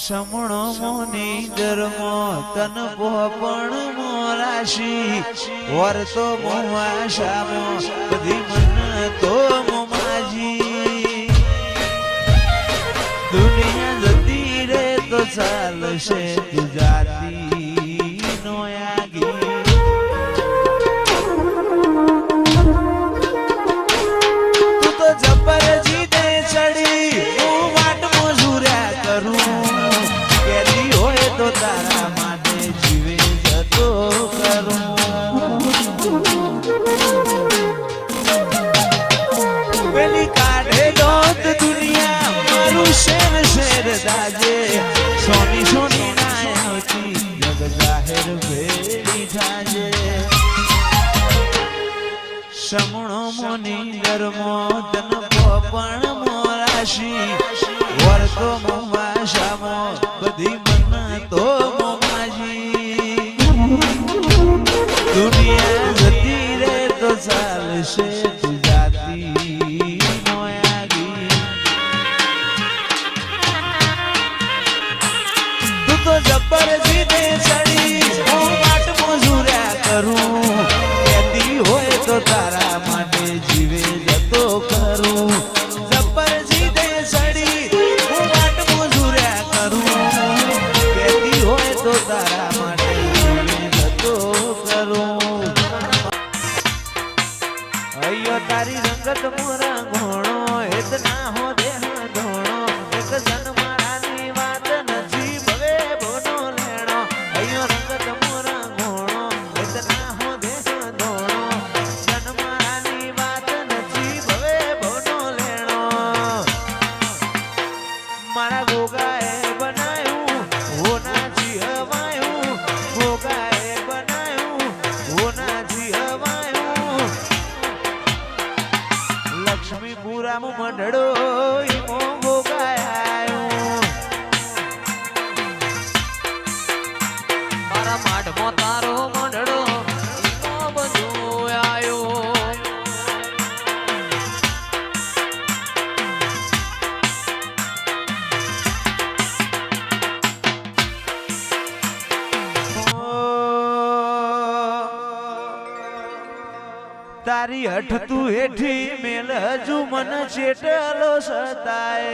સમણો મોની ગરમો તન પોપણ મોરાશી વર્તો મોવાશામો બધી મન તો મોમાજી દુનિયા જતી રે તો ચાલશે ગુજરાતી નો આગી તું તો જબર જીતે ચડી હું વાટ મજૂર્યા કરું કેરી હોય તો તારા માટે જીવે જતો કરું પેલી કાઢે દોત દુનિયા મારું શેર શેર દાજે સોની સોની ના આવતી જગ જાહેર ભેળી થાજે સમણો મોની ગરમો તન પોપણ મોરાશી વર્તો મોવાશામો બધી મન તો મોમાજી દુનિયા જતી રે તો ચાલશે ગુજરાતી નો આગી તું તો જબર જીતે ચડી હું વાટ મજૂર્યા કરું કેતી હોય તો તારા માટે જીવે જતો કરું જબર જીતે ચડી હું વાટ મજૂર્યા કરું કેતી હોય તો તારા માટે જીવે જતો કરું અયો તારી રંગત મોરા ઘોણો એત ના હો દેહ ધોણો એક જન મારાની વાત નથી ભવે બોનો લેણો અયો રંગત મોરા ઘોણો એત ના હો દેહ ધોણો જન મારાની વાત નથી ભવે બોનો લેણો મારા ગોગાએ બનાયું હોનાથી હવાયું ગોગાએ બનાયું હોનાથી હવાયું લક્ષ્મીપુરામાં મંડળો ઈમો ગોગાયો મારા માઢમાં તારો મંડળો ઈમો બધો આયો તારી હઠ તું હેઠી મેલ હજુ મન ચેટલો સતાય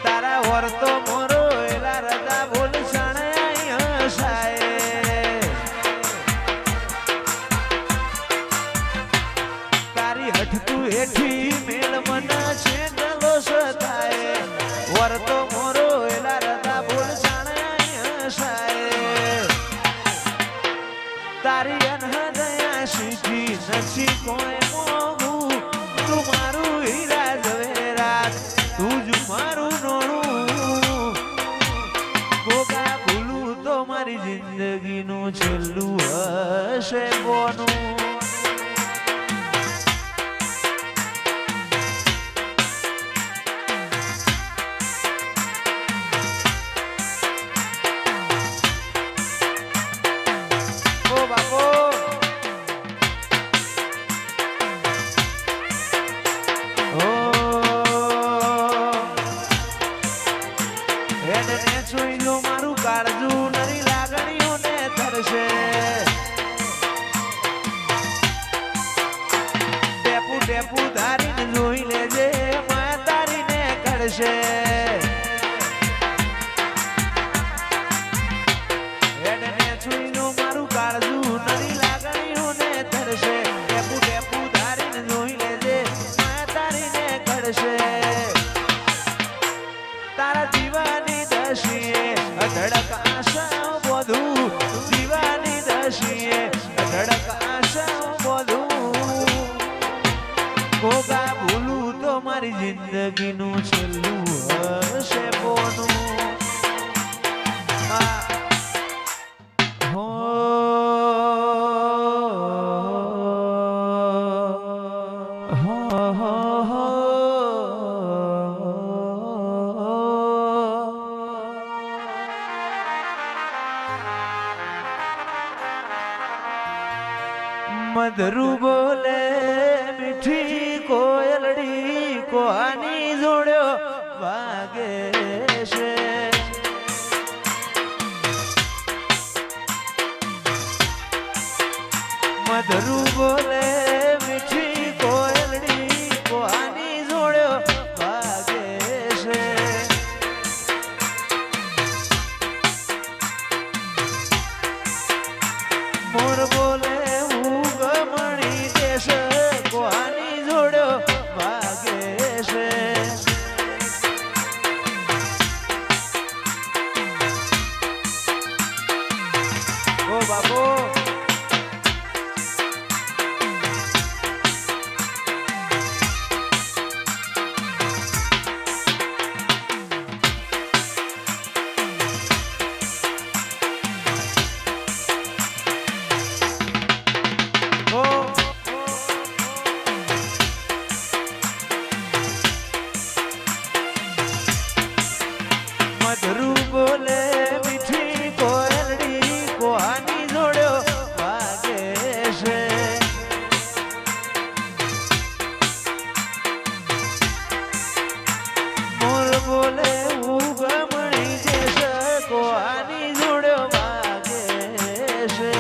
તારા વર્તો મોરો એલા રજા બોલ સણાય હસાય તારી હઠ તું હેઠી મેલ મન ચેટલો સતાય વર્તો મોરો એલા રજા બોલ સણાય હસાય તારી અનહદયા શીખી નથી કોઈ મોગું તું મારું હીરા ઝવેરાત તું જ મારું નોણું ગોગા ભૂલું તો મારી જિંદગીનું છેલ્લું હશે કોનું મારું કાળજુ નરી લાગણીઓને ધરશે ટેપુ ટેપુ ધારીને જોઈ લેજે માયા તારીને કરશે હેડને છોઈનો મારું કાળજુ નરી લાગણીઓને ધરશે ટેપુ ટેપુ ધારીને જોઈ લેજે માયા તારીને કરશે તારા દીવાની દશીએ અધડક આશા બોધું દીવાની દશીએ અધડક આશા બોધું ગોગા ભૂલું તો મારી જિંદગીનું છેલ્લું હશે બોનું મધરુ બોલે મીઠી કોયલડી કોની જોડ્યો વાગે છે મધરું બોલે મીઠી કોયલડી કોની જોડ્યો વાગે છે મોર બોલે ઉગમણી દેશ કોની જોડ્યો વાગે છે ઓ બાપો મધરું બોલે મીઠી કોયલડી કોની જોડ્યો વાગે છે મોર બોલે ઉગમણી દેશ કોની જોડ્યો વાગે છે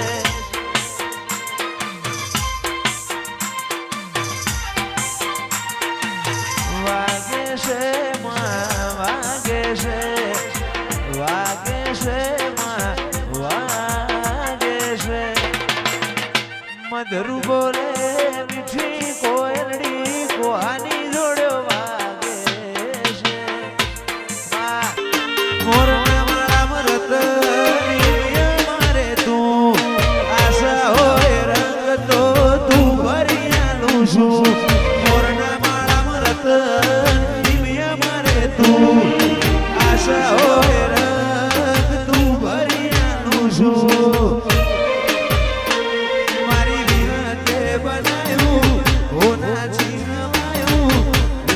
વાગે છે વાગે છે વાગે છે વાગે છે મધરું બોલે મીઠી કોયલડી કોની જોડ્યો વાગે છે મોરના મારા મરત મારે તું આશા હોય રંગ તો તું ભરી આલું છું મોરના મારા મરત મારે તું આશા હોય રંગ તું ભરી આલું છું મારી વિહતે બનાવ્યું હોના ચીનવાયું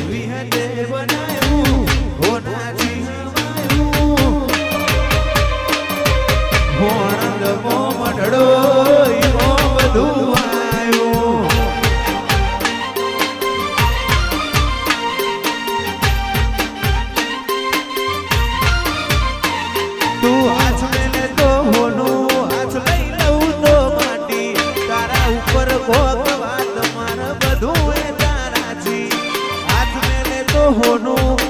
વિહતે બનાવ્યું હોના ચીનવાયું હોણંદ મો મઢડો ઈમો બધું આવ્યું તું હાથ મેલે તો હોનું હાથ લઈ લઉં તો માટી તારા ઉપર કોક વાત માર બધું એ તારાથી હાથ મેલે તો હોનું